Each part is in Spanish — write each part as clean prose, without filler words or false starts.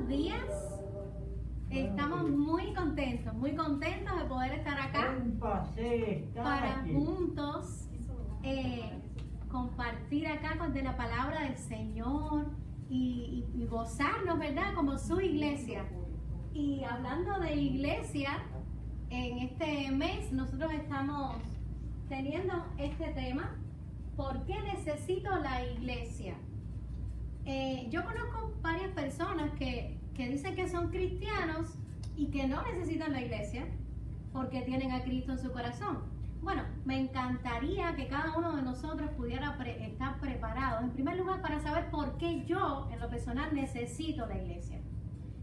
buenos días. Estamos muy contentos de poder estar acá para juntos compartir acá de la palabra del Señor y gozarnos, ¿verdad? Como su iglesia. Y hablando de iglesia, en este mes nosotros estamos teniendo este tema: ¿por qué necesito la iglesia? Yo conozco varias personas que dicen que son cristianos y que no necesitan la iglesia porque tienen a Cristo en su corazón. Bueno, me encantaría que cada uno de nosotros pudiera estar preparados, en primer lugar, para saber por qué yo, en lo personal, necesito la iglesia.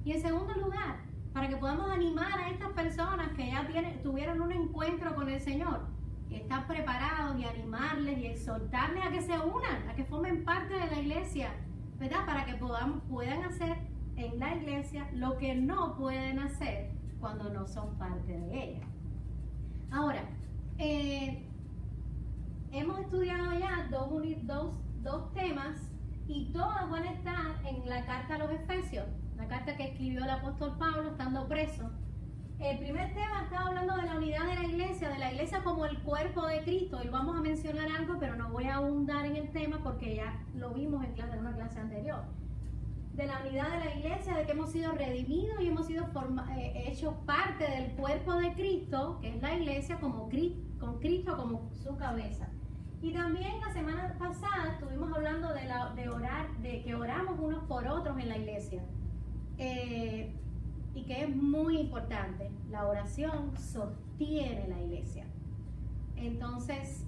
Y en segundo lugar, para que podamos animar a estas personas que ya tuvieron un encuentro con el Señor, y estar preparados y animarles y exhortarles a que se unan, a que formen parte de la iglesia, ¿verdad? Para que puedan hacer en la iglesia lo que no pueden hacer cuando no son parte de ella. Ahora, hemos estudiado ya dos temas y todos van a estar en la carta a los Efesios, la carta que escribió el apóstol Pablo estando preso. El primer tema estaba hablando de la unidad de la iglesia como el cuerpo de Cristo. Y vamos a mencionar algo, pero no voy a ahondar en el tema porque ya lo vimos en una clase anterior. De la unidad de la iglesia, de que hemos sido redimidos y hemos sido hechos parte del cuerpo de Cristo, que es la iglesia, con Cristo como su cabeza. Y también la semana pasada estuvimos hablando de orar, de que oramos unos por otros en la iglesia. Y que es muy importante. La oración sostiene la iglesia. Entonces,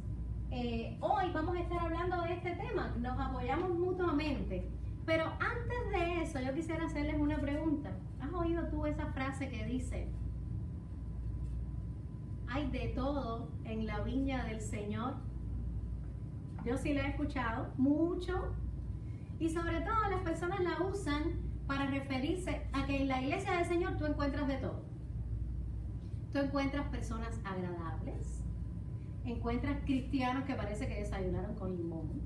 hoy vamos a estar hablando de este tema. Nos apoyamos mutuamente. Pero antes de eso, yo quisiera hacerles una pregunta. ¿Has oído tú esa frase que dice: hay de todo en la viña del Señor? Yo sí la he escuchado mucho. Y sobre todo las personas la usan para referirse a que en la iglesia del Señor tú encuentras de todo. Tú encuentras personas agradables, encuentras cristianos que parece que desayunaron con limón,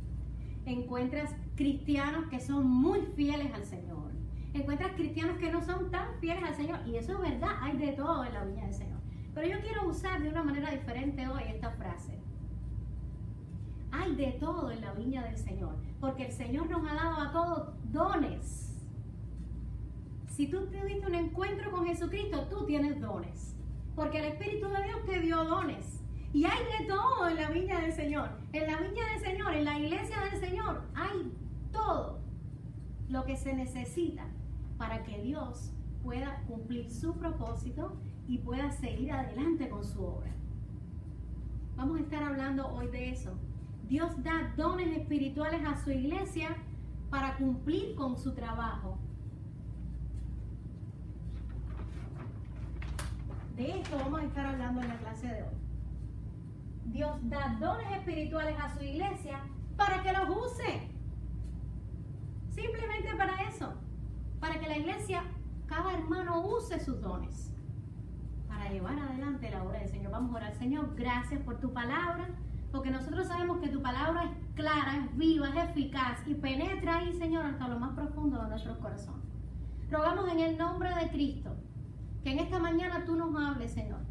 encuentras cristianos que son muy fieles al Señor, encuentras cristianos que no son tan fieles al Señor, y eso es verdad, hay de todo en la viña del Señor. Pero yo quiero usar de una manera diferente hoy esta frase: hay de todo en la viña del Señor, porque el Señor nos ha dado a todos dones. Si tú tuviste un encuentro con Jesucristo, tú tienes dones, porque el Espíritu de Dios te dio dones. Y hay de todo en la viña del Señor. En la viña del Señor, en la iglesia del Señor, hay todo lo que se necesita para que Dios pueda cumplir su propósito y pueda seguir adelante con su obra. Vamos a estar hablando hoy de eso. Dios da dones espirituales a su iglesia para cumplir con su trabajo. De esto vamos a estar hablando en la clase de hoy. Dios da dones espirituales a su iglesia para que los use. Simplemente para eso. Para que la iglesia, cada hermano, use sus dones para llevar adelante la obra del Señor. Vamos a orar. Señor, gracias por tu palabra, porque nosotros sabemos que tu palabra es clara, es viva, es eficaz y penetra ahí, Señor, hasta lo más profundo de nuestros corazones. Rogamos en el nombre de Cristo que en esta mañana tú nos hables, Señor.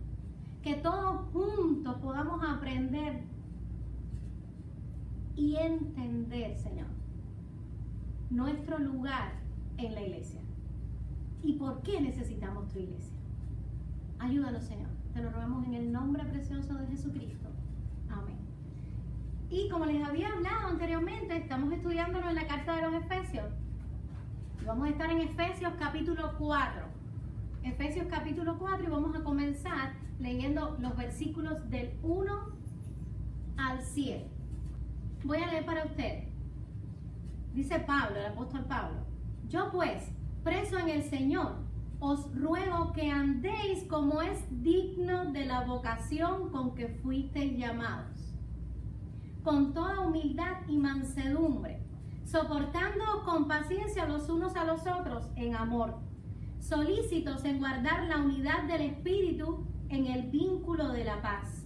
Que todos juntos podamos aprender y entender, Señor, nuestro lugar en la iglesia y por qué necesitamos tu iglesia. Ayúdanos, Señor. Te lo rogamos en el nombre precioso de Jesucristo. Amén. Y como les había hablado anteriormente, estamos estudiándolo en la carta de los Efesios. Y vamos a estar en Efesios capítulo 4. Efesios capítulo 4, y vamos a comenzar leyendo los versículos del 1 al 7. Voy a leer para ustedes. Dice Pablo, el apóstol Pablo: yo pues, preso en el Señor, os ruego que andéis como es digno de la vocación con que fuisteis llamados, con toda humildad y mansedumbre, soportándoos con paciencia los unos a los otros en amor, solícitos en guardar la unidad del Espíritu en el vínculo de la paz.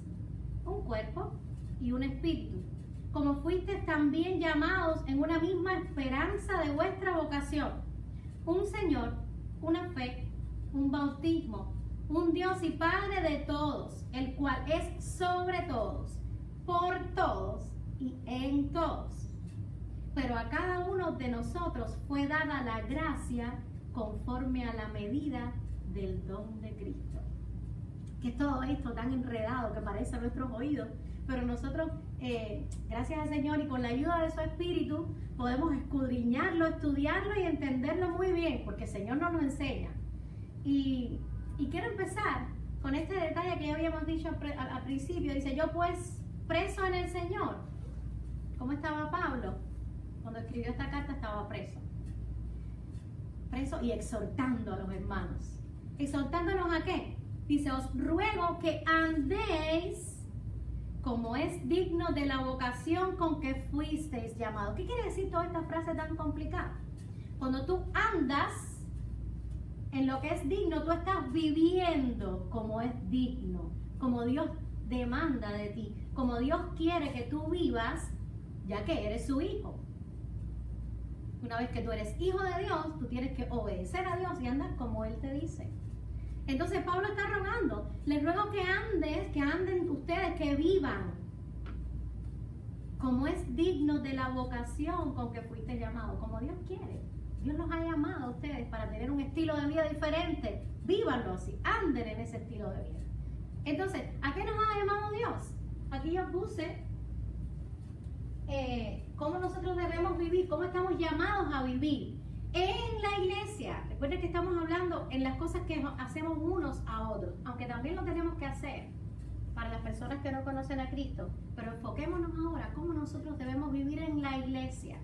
Un cuerpo y un espíritu, como fuisteis también llamados en una misma esperanza de vuestra vocación, un Señor, una fe, un bautismo, un Dios y Padre de todos, el cual es sobre todos, por todos y en todos. Pero a cada uno de nosotros fue dada la gracia conforme a la medida del don de Cristo. Que es todo esto tan enredado que parece a nuestros oídos, pero nosotros, gracias al Señor y con la ayuda de su Espíritu, podemos escudriñarlo, estudiarlo y entenderlo muy bien, porque el Señor nos lo enseña. Y quiero empezar con este detalle que ya habíamos dicho al principio. Dice, yo pues preso en el Señor. ¿Cómo estaba Pablo? Cuando escribió esta carta estaba preso. Preso y exhortando a los hermanos. ¿Exhortándonos a qué? Dice, os ruego que andéis como es digno de la vocación con que fuisteis llamados. ¿Qué quiere decir toda esta frase tan complicada? Cuando tú andas en lo que es digno, tú estás viviendo como es digno, como Dios demanda de ti, como Dios quiere que tú vivas, ya que eres su hijo. Una vez que tú eres hijo de Dios, tú tienes que obedecer a Dios y andar como Él te dice. Entonces Pablo está rogando, les ruego que anden ustedes, que vivan como es digno de la vocación con que fuiste llamado, como Dios quiere. Dios los ha llamado a ustedes para tener un estilo de vida diferente. Vívanlo así, anden en ese estilo de vida. Entonces, ¿a qué nos ha llamado Dios? Aquí yo puse cómo nosotros debemos vivir, cómo estamos llamados a vivir en la iglesia. Recuerden que estamos hablando en las cosas que hacemos unos a otros, aunque también lo tenemos que hacer para las personas que no conocen a Cristo. Pero enfoquémonos ahora cómo nosotros debemos vivir en la iglesia,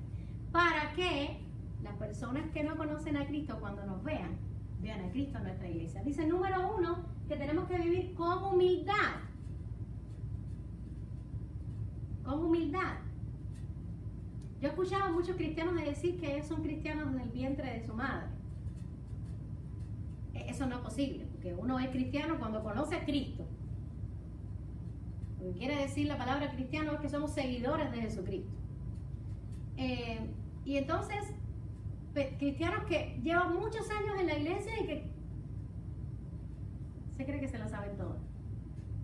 para que las personas que no conocen a Cristo, cuando nos vean a Cristo en nuestra iglesia. Dice, número 1, que tenemos que vivir con humildad. Con humildad. Yo he escuchado a muchos cristianos decir que ellos son cristianos en el vientre de su madre. Eso no es posible, porque uno es cristiano cuando conoce a Cristo. Lo que quiere decir la palabra cristiano es que somos seguidores de Jesucristo. Y entonces, cristianos que llevan muchos años en la iglesia y que se cree que se la saben todo.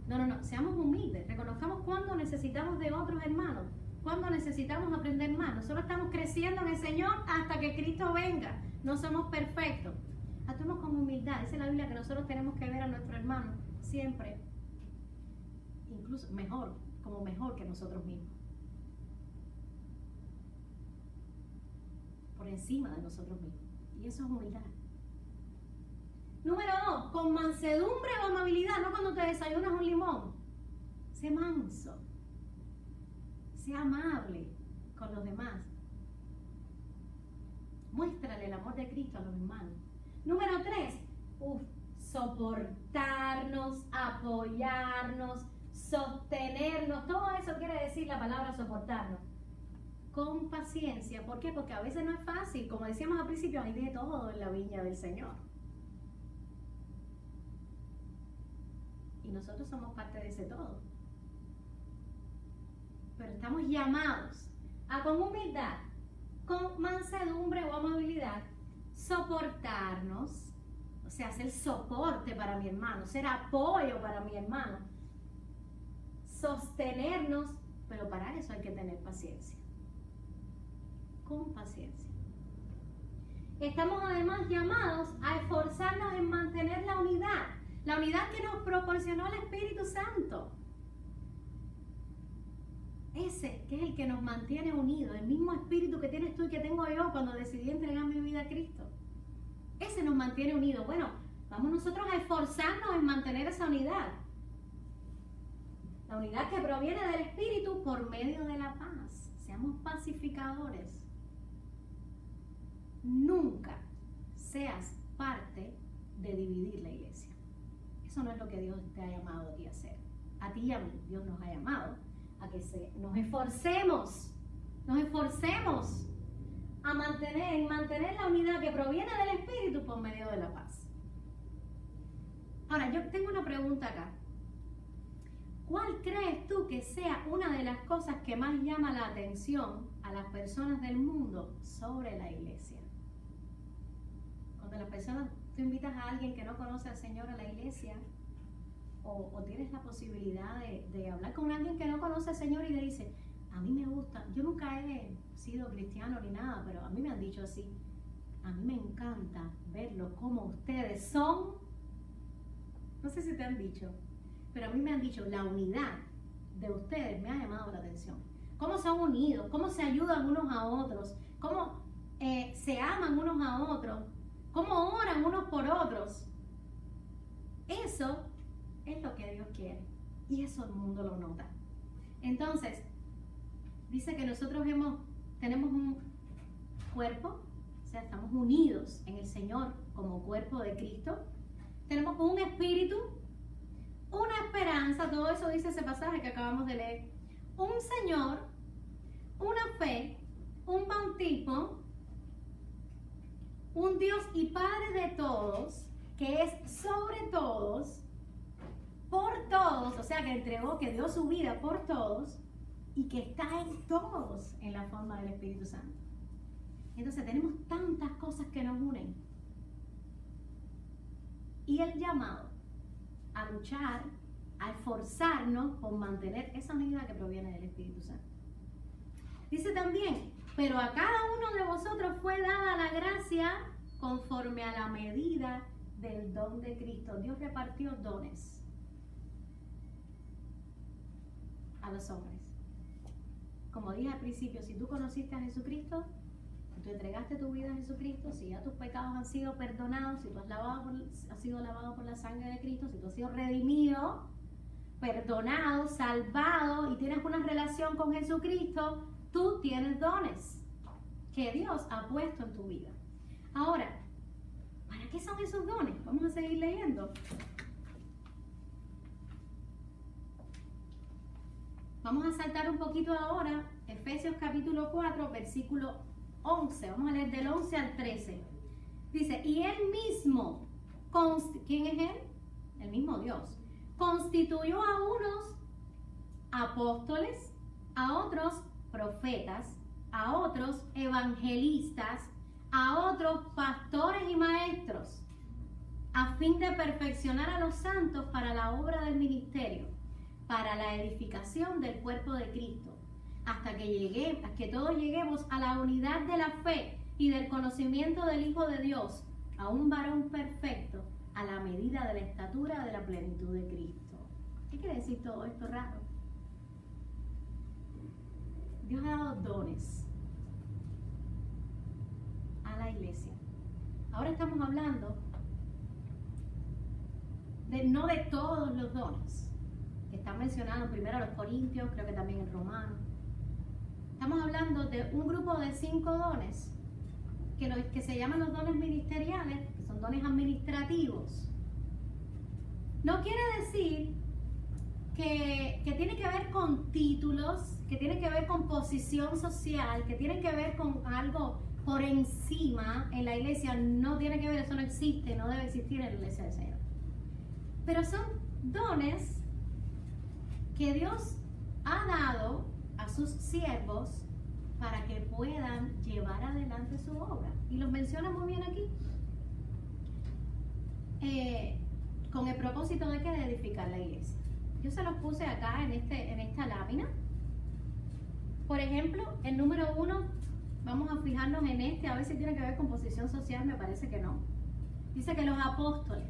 No, seamos humildes, reconozcamos cuando necesitamos de otros hermanos, cuando necesitamos aprender más. Nosotros estamos creciendo en el Señor hasta que Cristo venga, no somos perfectos. Actuemos con humildad. Dice la Biblia que nosotros tenemos que ver a nuestro hermano siempre, incluso mejor, como mejor que nosotros mismos, por encima de nosotros mismos. Y eso es humildad. Número 2, con mansedumbre o amabilidad, no cuando te desayunas un limón. Sé manso, sé amable con los demás. Muéstrale el amor de Cristo a los hermanos. Número 3, soportarnos, apoyarnos, sostenernos. Todo eso quiere decir la palabra soportarnos. Con paciencia. ¿Por qué? Porque a veces no es fácil. Como decíamos al principio, hay de todo en la viña del Señor. Y nosotros somos parte de ese todo. Pero estamos llamados a, con humildad, con mansedumbre o amabilidad, soportarnos, o sea, ser soporte para mi hermano, ser apoyo para mi hermano, sostenernos, pero para eso hay que tener paciencia. Con paciencia. Estamos además llamados a esforzarnos en mantener la unidad que nos proporcionó el Espíritu Santo. Ese que es el que nos mantiene unidos, el mismo espíritu que tienes tú y que tengo yo cuando decidí entregar mi vida a Cristo. Ese nos mantiene unidos. Bueno, vamos nosotros a esforzarnos en mantener esa unidad. La unidad que proviene del Espíritu por medio de la paz. Seamos pacificadores. Nunca seas parte de dividir la iglesia. Eso no es lo que Dios te ha llamado a ti a hacer. A ti y a mí, Dios nos ha llamado a que nos esforcemos a mantener la unidad que proviene del Espíritu por medio de la paz. Ahora, yo tengo una pregunta acá. ¿Cuál crees tú que sea una de las cosas que más llama la atención a las personas del mundo sobre la iglesia? Cuando las personas Tú invitas a alguien que no conoce al Señor a la iglesia, o tienes la posibilidad de hablar con alguien que no conoce al Señor y le dice, a mí me gusta, yo nunca he sido cristiano ni nada, pero a mí me han dicho así, a mí me encanta verlos como ustedes son. No sé si te han dicho, pero a mí me han dicho, la unidad de ustedes me ha llamado la atención. Cómo son unidos, cómo se ayudan unos a otros, cómo se aman unos a otros, cómo oran unos por otros. Eso es lo que Dios quiere y eso el mundo lo nota. Entonces, dice que nosotros tenemos un cuerpo, o sea, estamos unidos en el Señor como cuerpo de Cristo. Tenemos un espíritu, una esperanza, todo eso dice ese pasaje que acabamos de leer. Un Señor, una fe, un bautismo, un Dios y Padre de todos, que es sobre todos, por todos, o sea, que entregó, que dio su vida por todos y que está en todos en la forma del Espíritu Santo. Entonces tenemos tantas cosas que nos unen. Y el llamado a luchar, a esforzarnos por mantener esa unidad que proviene del Espíritu Santo. Dice también, pero a cada uno de vosotros fue dada la gracia conforme a la medida del don de Cristo. Dios repartió dones a los hombres. Como dije al principio, si tú conociste a Jesucristo, si tú entregaste tu vida a Jesucristo, si ya tus pecados han sido perdonados, si tú has sido lavado por la sangre de Cristo, si tú has sido redimido, perdonado, salvado y tienes una relación con Jesucristo, tú tienes dones que Dios ha puesto en tu vida. Ahora, ¿para qué son esos dones? Vamos a seguir leyendo. Vamos a saltar un poquito ahora, Efesios capítulo 4, versículo 11. Vamos a leer del 11 al 13. Dice, y Él mismo, ¿quién es Él? El mismo Dios. Constituyó a unos apóstoles, a otros profetas, a otros evangelistas, a otros pastores y maestros, a fin de perfeccionar a los santos para la obra del ministerio, para la edificación del cuerpo de Cristo, hasta que todos lleguemos a la unidad de la fe y del conocimiento del Hijo de Dios, a un varón perfecto, a la medida de la estatura de la plenitud de Cristo. ¿Qué quiere decir todo esto raro? Dios ha dado dones a la iglesia. Ahora estamos hablando no de todos los dones que están mencionados primero en los Corintios, creo que también en Romanos. Estamos hablando de un grupo de 5 dones que se llaman los dones ministeriales, que son dones administrativos. No quiere decir que tiene que ver con títulos, que tiene que ver con posición social, que tiene que ver con algo por encima en la iglesia. No tiene que ver, eso no existe, no debe existir en la iglesia del Señor. Pero son dones que Dios ha dado a sus siervos para que puedan llevar adelante su obra. Y los menciona muy bien aquí. Con el propósito de edificar la iglesia. Yo se los puse acá en esta lámina. Por ejemplo, el número 1, vamos a fijarnos en a ver si tiene que ver con posición social, me parece que no. Dice que los apóstoles.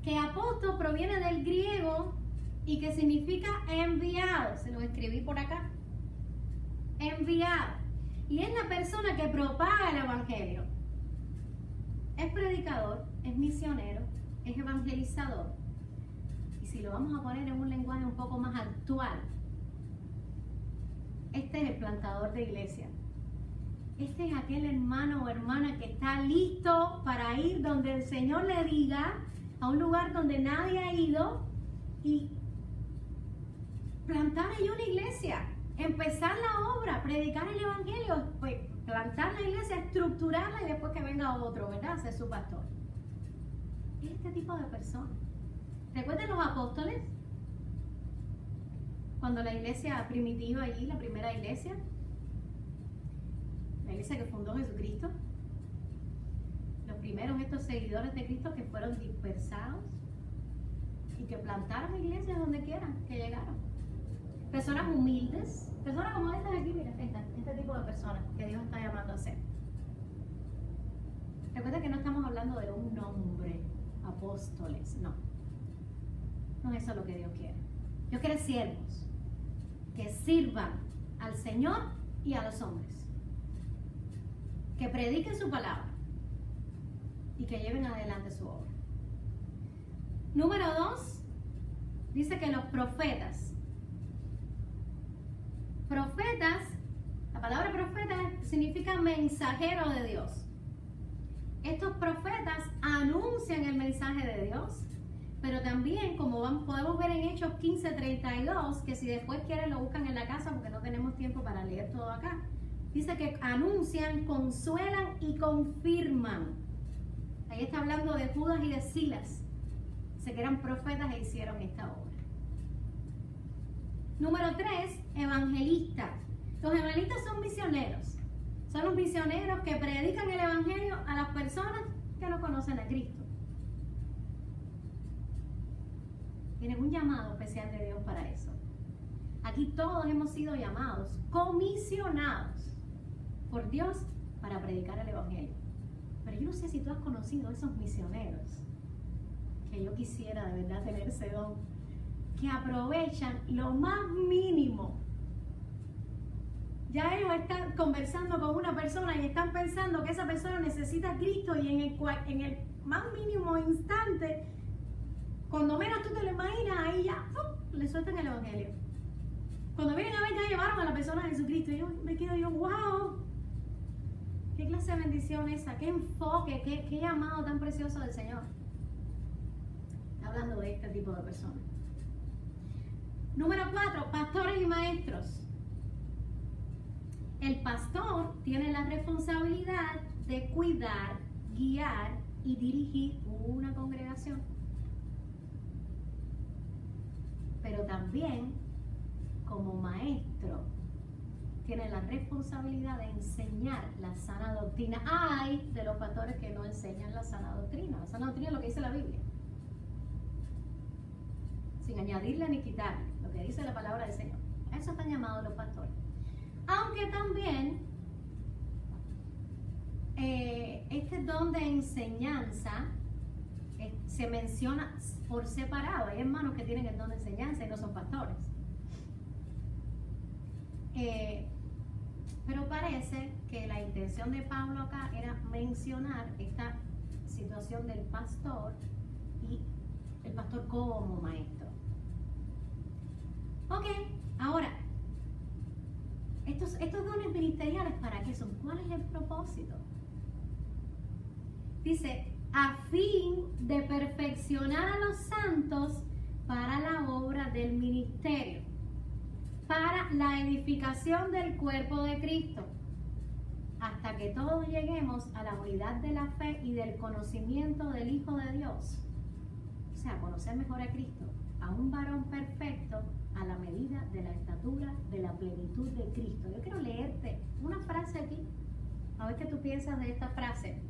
Que apóstol proviene del griego y que significa enviado. Se lo escribí por acá. Enviado. Y es la persona que propaga el evangelio. Es predicador, es misionero, es evangelizador. Y si lo vamos a poner en un lenguaje un poco más actual, este es el plantador de iglesia. Este es aquel hermano o hermana que está listo para ir donde el Señor le diga, a un lugar donde nadie ha ido, y plantar ahí una iglesia, empezar la obra, predicar el evangelio, pues plantar la iglesia, estructurarla y después que venga otro, ¿verdad? Ser su pastor. Este tipo de personas. ¿Recuerdan los apóstoles? Cuando la iglesia primitiva allí, la primera iglesia, la iglesia que fundó Jesucristo, los primeros estos seguidores de Cristo que fueron dispersados y que plantaron iglesias donde quieran que llegaron. Personas humildes, personas como estas aquí, mira, este tipo de personas que Dios está llamando a ser. Recuerda que no estamos hablando de un nombre, apóstoles, no. No es eso lo que Dios quiere. Dios quiere siervos que sirvan al Señor y a los hombres, que prediquen su palabra y que lleven adelante su obra. Número 2, dice que los profetas, la palabra profeta significa mensajero de Dios. Estos profetas anuncian el mensaje de Dios, pero también, como podemos ver en Hechos 15:32, que si después quieren lo buscan en la casa porque no tenemos tiempo para leer todo acá, dice que anuncian, consuelan y confirman. Ahí está hablando de Judas y de Silas, que eran profetas e hicieron esta obra. Número 3, evangelistas. Los evangelistas son misioneros. Son los misioneros que predican el evangelio a las personas que no conocen a Cristo. Tienen un llamado especial de Dios para eso. Aquí todos hemos sido llamados, comisionados por Dios para predicar el evangelio. Pero yo no sé si tú has conocido esos misioneros, que yo quisiera de verdad tener ese don, que aprovechan lo más mínimo. Ya ellos están conversando con una persona y están pensando que esa persona necesita a Cristo, y en el más mínimo instante, cuando menos tú te lo imaginas, ahí ya le sueltan el evangelio. Cuando vienen a ver, ya llevaron a la persona a Jesucristo. Y yo me quedo, wow, qué clase de bendición esa, qué enfoque, qué llamado tan precioso del Señor. Hablando de este tipo de personas. Número 4, pastores y maestros. El pastor tiene la responsabilidad de cuidar, guiar y dirigir una congregación. Pero también, como maestro, tiene la responsabilidad de enseñar la sana doctrina. Hay de los pastores que no enseñan la sana doctrina. La sana doctrina es lo que dice la Biblia, sin añadirle ni quitarle, lo que dice la palabra del Señor. A eso están llamados los pastores. Aunque también este don de enseñanza se menciona por separado. Hay hermanos que tienen el don de enseñanza y no son pastores. Pero parece que la intención de Pablo acá era mencionar esta situación del pastor y el pastor como maestro. Ok, ahora, estos dones ministeriales, ¿para qué son? ¿Cuál es el propósito? Dice, a fin de perfeccionar a los santos para la obra del ministerio, para la edificación del cuerpo de Cristo, hasta que todos lleguemos a la unidad de la fe y del conocimiento del Hijo de Dios. O sea, conocer mejor a Cristo, a un varón perfecto, a la medida de la estatura de la plenitud de Cristo. Yo quiero leerte una frase aquí, a ver qué tú piensas de esta frase.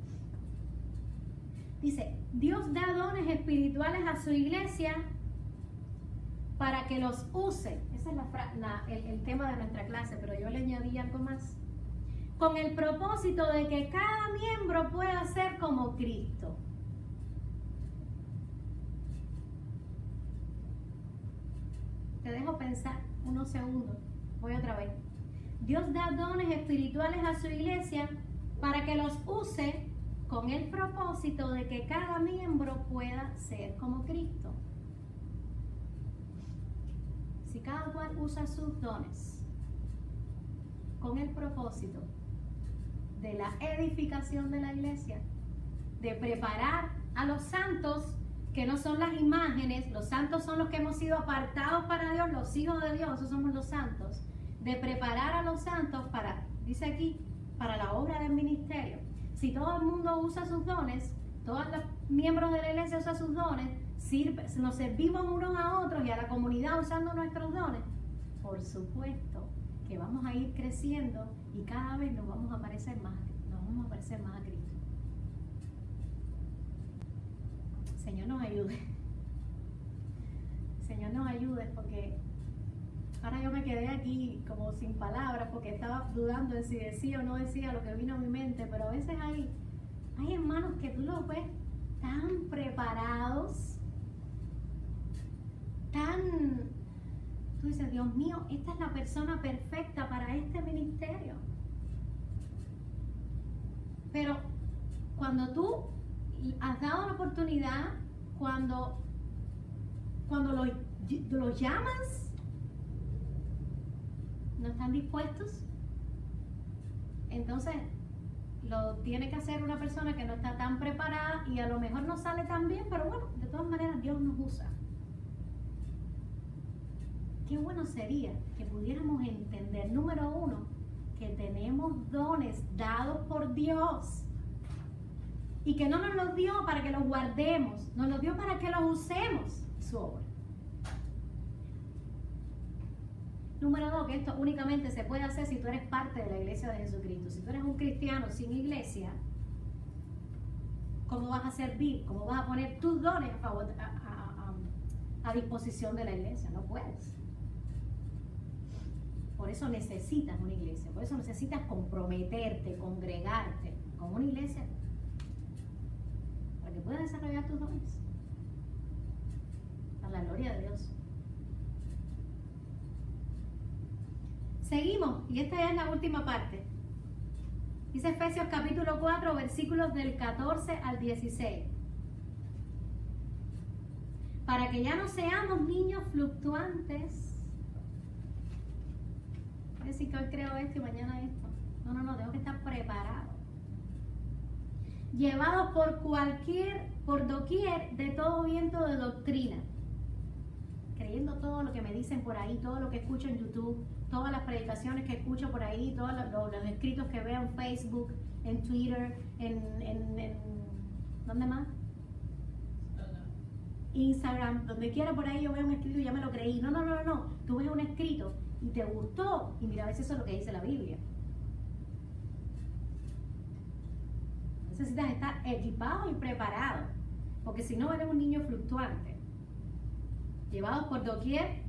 Dice, Dios da dones espirituales a su iglesia para que los use. Ese es el tema de nuestra clase, pero yo le añadí algo más. Con el propósito de que cada miembro pueda ser como Cristo. Te dejo pensar unos segundos. Voy otra vez. Dios da dones espirituales a su iglesia para que los use con el propósito de que cada miembro pueda ser como Cristo. Si cada cual usa sus dones con el propósito de la edificación de la iglesia, de preparar a los santos, que no son las imágenes, los santos son los que hemos sido apartados para Dios, los hijos de Dios, esos somos los santos, de preparar a los santos para, dice aquí, para la obra del ministerio. Si todo el mundo usa sus dones, todos los miembros de la iglesia usan sus dones, nos servimos unos a otros y a la comunidad usando nuestros dones, por supuesto que vamos a ir creciendo y cada vez nos vamos a parecer más a Cristo. Señor nos ayude. Señor nos ayude, porque ahora yo me quedé aquí como sin palabras, porque estaba dudando de si decía o no decía lo que vino a mi mente, pero a veces hay hermanos que tú los ves tan preparados, tú dices, Dios mío, esta es la persona perfecta para este ministerio. Pero cuando tú has dado la oportunidad, cuando los llamas, no están dispuestos, entonces lo tiene que hacer una persona que no está tan preparada y a lo mejor no sale tan bien, pero bueno, de todas maneras Dios nos usa. Qué bueno sería que pudiéramos entender, número uno, que tenemos dones dados por Dios y que no nos los dio para que los guardemos, nos los dio para que los usemos en su obra. Número dos, que esto únicamente se puede hacer si tú eres parte de la iglesia de Jesucristo. Si tú eres un cristiano sin iglesia, ¿cómo vas a servir? ¿Cómo vas a poner tus dones a disposición de la iglesia? No puedes. Por eso necesitas una iglesia, por eso necesitas comprometerte, congregarte con una iglesia para que puedas desarrollar tus dones. A la gloria de Dios. Seguimos, y esta ya es la última parte. Dice Efesios capítulo 4, versículos del 14 al 16. Para que ya no seamos niños fluctuantes. Es decir, que hoy creo esto y mañana esto. No, tengo que estar preparado. Llevados por doquier de todo viento de doctrina. Creyendo todo lo que me dicen por ahí, todo lo que escucho en YouTube, todas las predicaciones que escucho por ahí, todos los escritos que veo en Facebook, en Twitter, en ¿dónde más? Instagram, donde quiera por ahí yo veo un escrito y ya me lo creí. No. Tú ves un escrito y te gustó y mira a ver si eso es lo que dice la Biblia. Necesitas estar equipado y preparado, porque si no eres un niño fluctuante. Llevados por doquier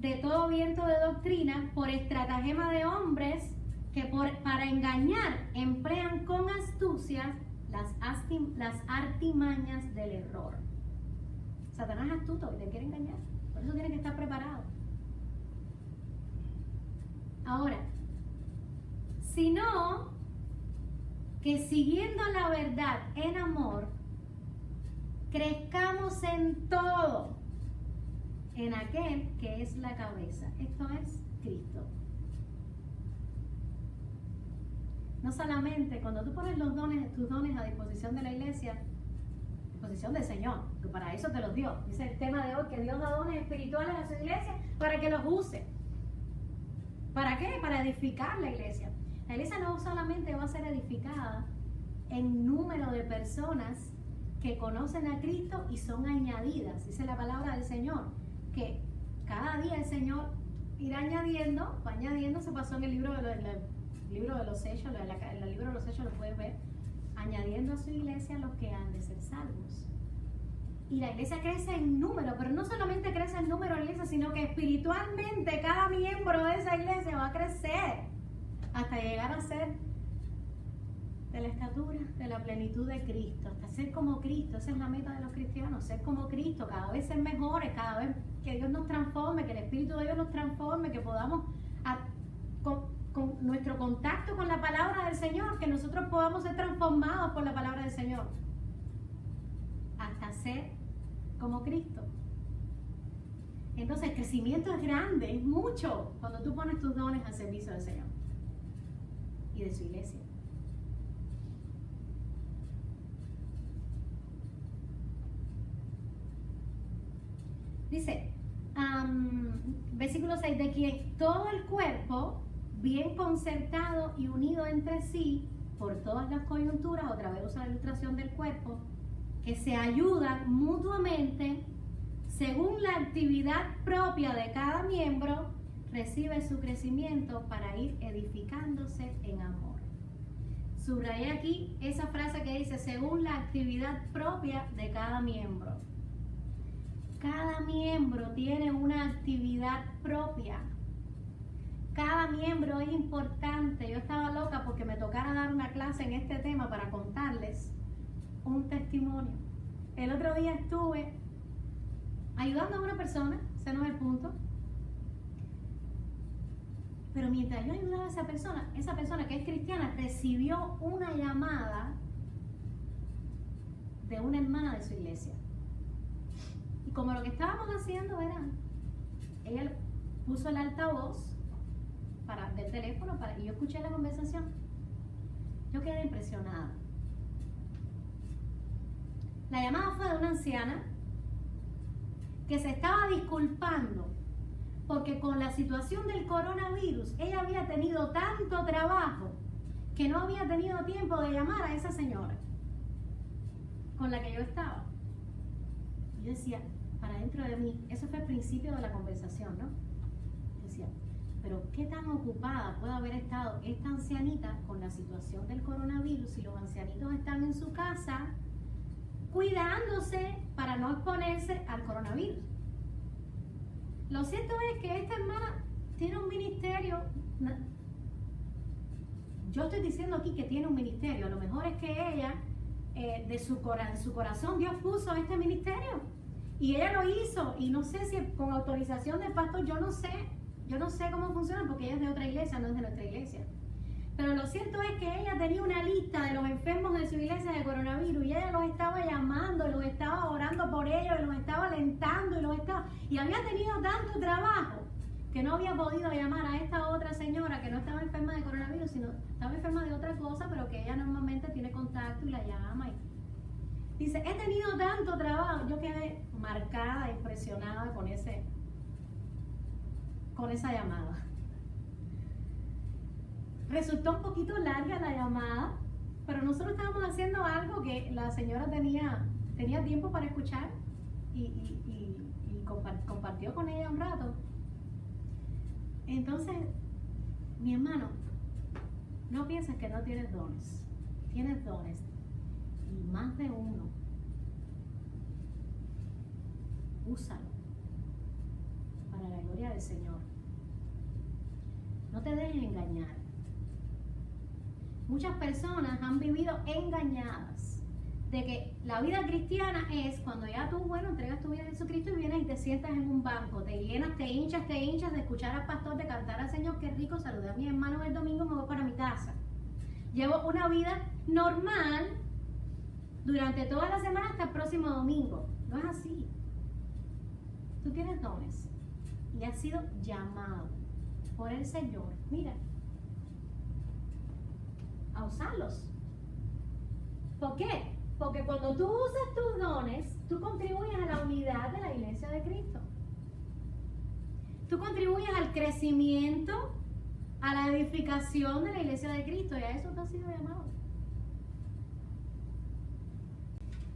de todo viento de doctrina, por estratagema de hombres que para engañar emplean con astucia las artimañas del error. Satanás es astuto y te quiere engañar, por eso tienes que estar preparado. Ahora, sino que siguiendo la verdad en amor, crezcamos en todo, en aquel que es la cabeza. Esto es Cristo. No solamente cuando tú pones tus dones a disposición de la iglesia, a disposición del Señor, que para eso te los dio. Dice el tema de hoy que Dios da dones espirituales a su iglesia para que los use. ¿Para qué? Para edificar la iglesia. La iglesia no solamente va a ser edificada en número de personas que conocen a Cristo y son añadidas. Dice la palabra del Señor, que cada día el Señor irá añadiendo, va añadiendo, se pasó en el libro de los Hechos, en el libro de los Hechos lo puedes ver, añadiendo a su iglesia los que han de ser salvos. Y la iglesia crece en número, pero no solamente crece en número de la iglesia, sino que espiritualmente cada miembro de esa iglesia va a crecer hasta llegar a ser de la estatura, de la plenitud de Cristo, hasta ser como Cristo. Esa es la meta de los cristianos, ser como Cristo, cada vez ser mejores, cada vez que Dios nos transforme, que el Espíritu de Dios nos transforme, que podamos, con nuestro contacto con la palabra del Señor, que nosotros podamos ser transformados por la palabra del Señor, hasta ser como Cristo. Entonces el crecimiento es grande, es mucho, cuando tú pones tus dones al servicio del Señor y de su iglesia. Dice, versículo 6, de quien todo el cuerpo, bien concertado y unido entre sí, por todas las coyunturas, otra vez usa la ilustración del cuerpo, que se ayudan mutuamente, según la actividad propia de cada miembro, recibe su crecimiento para ir edificándose en amor. Subrayé aquí esa frase que dice, según la actividad propia de cada miembro. Cada miembro tiene una actividad propia. Cada miembro es importante. Yo estaba loca porque me tocara dar una clase en este tema para contarles un testimonio. El otro día estuve ayudando a una persona, ese no es el punto. Pero mientras yo ayudaba a esa persona que es cristiana recibió una llamada de una hermana de su iglesia. Y como lo que estábamos haciendo era, ella puso el altavoz del teléfono y yo escuché la conversación. Yo quedé impresionada. La llamada fue de una anciana que se estaba disculpando porque con la situación del coronavirus ella había tenido tanto trabajo que no había tenido tiempo de llamar a esa señora con la que yo estaba. Yo decía, para dentro de mí, eso fue el principio de la conversación, ¿no? Yo decía, pero qué tan ocupada puede haber estado esta ancianita con la situación del coronavirus si los ancianitos están en su casa cuidándose para no exponerse al coronavirus. Lo cierto es que esta hermana tiene un ministerio. Yo estoy diciendo aquí que tiene un ministerio. A lo mejor es que ella, en su corazón, Dios puso este ministerio. Y ella lo hizo. Y no sé si con autorización del pastor, yo no sé cómo funciona porque ella es de otra iglesia, no es de nuestra iglesia. Pero lo cierto es que ella tenía una lista de los enfermos de su iglesia de coronavirus y ella los estaba llamando, y los estaba orando por ellos, y los estaba alentando, y había tenido tanto trabajo que no había podido llamar a esta otra señora que no estaba enferma de coronavirus, sino estaba enferma de otra cosa, pero que ella normalmente tiene contacto y la llama. Dice, he tenido tanto trabajo. Yo quedé marcada, impresionada con esa llamada. Resultó un poquito larga la llamada, pero nosotros estábamos haciendo algo que la señora tenía tiempo para escuchar y compartió con ella un rato. Entonces, mi hermano, no pienses que no tienes dones. Tienes dones, y más de uno. Úsalo para la gloria del Señor. No te dejes engañar. Muchas personas han vivido engañadas de que la vida cristiana es cuando ya tú, entregas tu vida a Jesucristo y vienes y te sientas en un banco, te llenas, te hinchas de escuchar al pastor, de cantar al Señor, qué rico, saludé a mis hermanos el domingo, me voy para mi casa. Llevo una vida normal durante toda la semana hasta el próximo domingo. No es así. Tú tienes dones y has sido llamado por el Señor. Mira, a usarlos. ¿Por qué? Porque cuando tú usas tus dones, tú contribuyes a la unidad de la iglesia de Cristo. Tú contribuyes al crecimiento, a la edificación de la iglesia de Cristo, y a eso tú has sido llamado.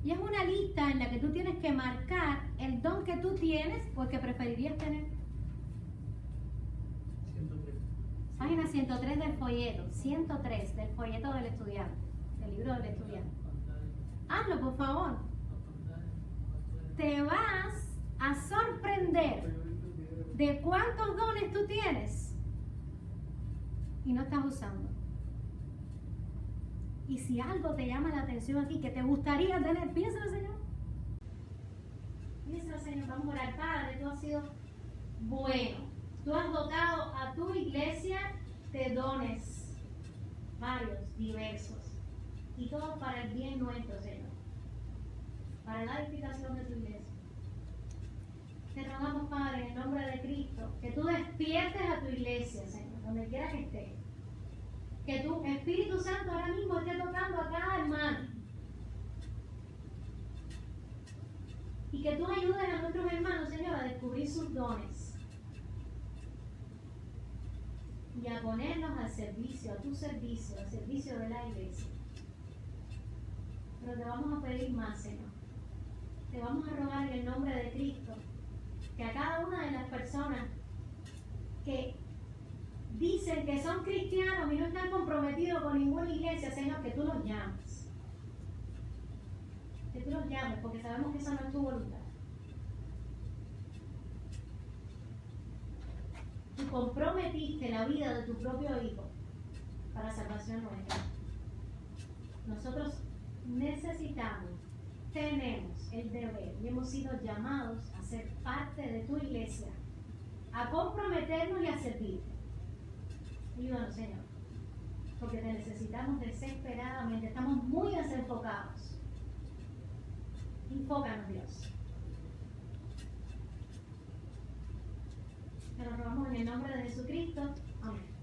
Y es una lista en la que tú tienes que marcar el don que tú tienes o el que preferirías tener. Página 103 del folleto, 103 del folleto del estudiante, del libro del estudiante. Hazlo, por favor. Te vas a sorprender de cuántos dones tú tienes y no estás usando. Y si algo te llama la atención aquí, que te gustaría tener, piénsalo, Señor. Piénsalo, Señor. Vamos a orar. Padre, tú has sido bueno. Tú has dotado a tu iglesia de dones, varios, diversos, y todos para el bien nuestro, Señor, para la edificación de tu iglesia. Te rogamos, Padre, en el nombre de Cristo, que tú despiertes a tu iglesia, Señor, donde quiera que esté. Que tu Espíritu Santo ahora mismo esté tocando a cada hermano. Y que tú ayudes a nuestros hermanos, Señor, a descubrir sus dones. Y a ponernos al servicio, a tu servicio, al servicio de la iglesia. Pero te vamos a pedir más, Señor. Te vamos a rogar en el nombre de Cristo que a cada una de las personas que dicen que son cristianos y no están comprometidos con ninguna iglesia, Señor, que tú los llames. Que tú los llames, porque sabemos que esa no es tu voluntad. Tú comprometiste la vida de tu propio Hijo para salvación nuestra. Nosotros necesitamos, tenemos el deber y hemos sido llamados a ser parte de tu iglesia, a comprometernos y a servirte. Ayúdanos, Señor, porque te necesitamos desesperadamente, estamos muy desenfocados. Enfócanos, Dios. Te lo rogamos en el nombre de Jesucristo. Amén.